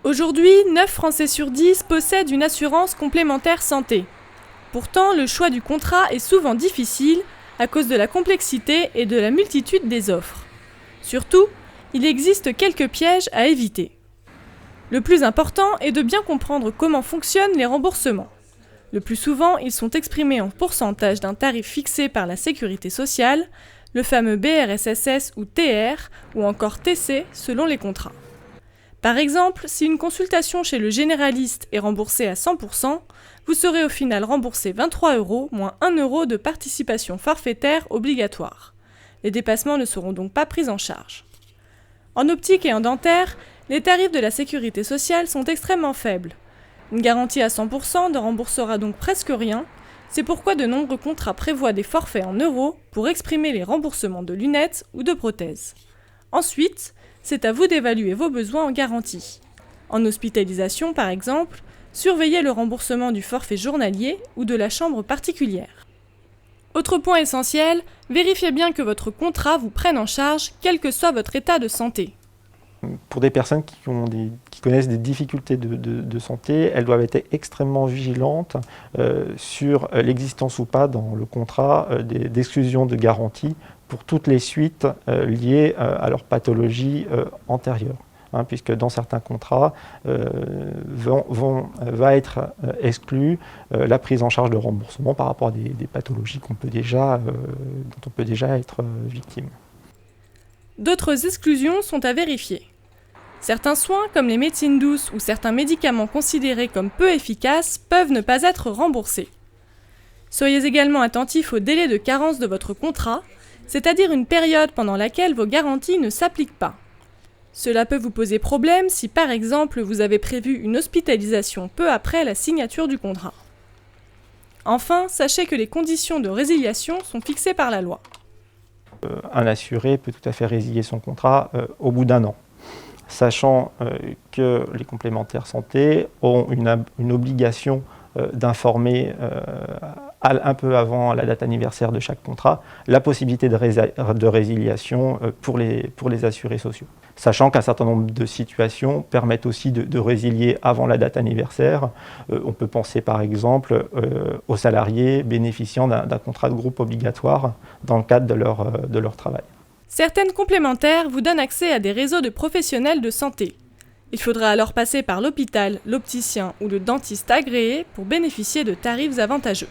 Aujourd'hui, 9 Français sur 10 possèdent une assurance complémentaire santé. Pourtant, le choix du contrat est souvent difficile à cause de la complexité et de la multitude des offres. Surtout, il existe quelques pièges à éviter. Le plus important est de bien comprendre comment fonctionnent les remboursements. Le plus souvent, ils sont exprimés en pourcentage d'un tarif fixé par la Sécurité sociale, le fameux BRSSS ou TR, ou encore TC selon les contrats. Par exemple, si une consultation chez le généraliste est remboursée à 100%, vous serez au final remboursé 23 € moins 1 € de participation forfaitaire obligatoire. Les dépassements ne seront donc pas pris en charge. En optique et en dentaire, les tarifs de la Sécurité sociale sont extrêmement faibles. Une garantie à 100% ne remboursera donc presque rien, c'est pourquoi de nombreux contrats prévoient des forfaits en euros pour exprimer les remboursements de lunettes ou de prothèses. Ensuite, c'est à vous d'évaluer vos besoins en garantie. En hospitalisation, par exemple, surveillez le remboursement du forfait journalier ou de la chambre particulière. Autre point essentiel, vérifiez bien que votre contrat vous prenne en charge, quel que soit votre état de santé. Pour des personnes qui connaissent des difficultés de santé, elles doivent être extrêmement vigilantes sur l'existence ou pas dans le contrat d'exclusion de garantie pour toutes les suites liées à leur pathologie antérieure. Puisque dans certains contrats va être exclue la prise en charge de remboursement par rapport à des pathologies dont on peut déjà être victime. D'autres exclusions sont à vérifier. Certains soins, comme les médecines douces ou certains médicaments considérés comme peu efficaces, peuvent ne pas être remboursés. Soyez également attentifs au délai de carence de votre contrat, c'est-à-dire une période pendant laquelle vos garanties ne s'appliquent pas. Cela peut vous poser problème si par exemple vous avez prévu une hospitalisation peu après la signature du contrat. Enfin, sachez que les conditions de résiliation sont fixées par la loi. Un assuré peut tout à fait résilier son contrat au bout d'1 an, sachant que les complémentaires santé ont une obligation d'informer un peu avant la date anniversaire de chaque contrat la possibilité de résiliation pour les assurés sociaux. Sachant qu'un certain nombre de situations permettent aussi de résilier avant la date anniversaire. On peut penser par exemple aux salariés bénéficiant d'un contrat de groupe obligatoire dans le cadre de leur travail. Certaines complémentaires vous donnent accès à des réseaux de professionnels de santé. Il faudra alors passer par l'hôpital, l'opticien ou le dentiste agréé pour bénéficier de tarifs avantageux.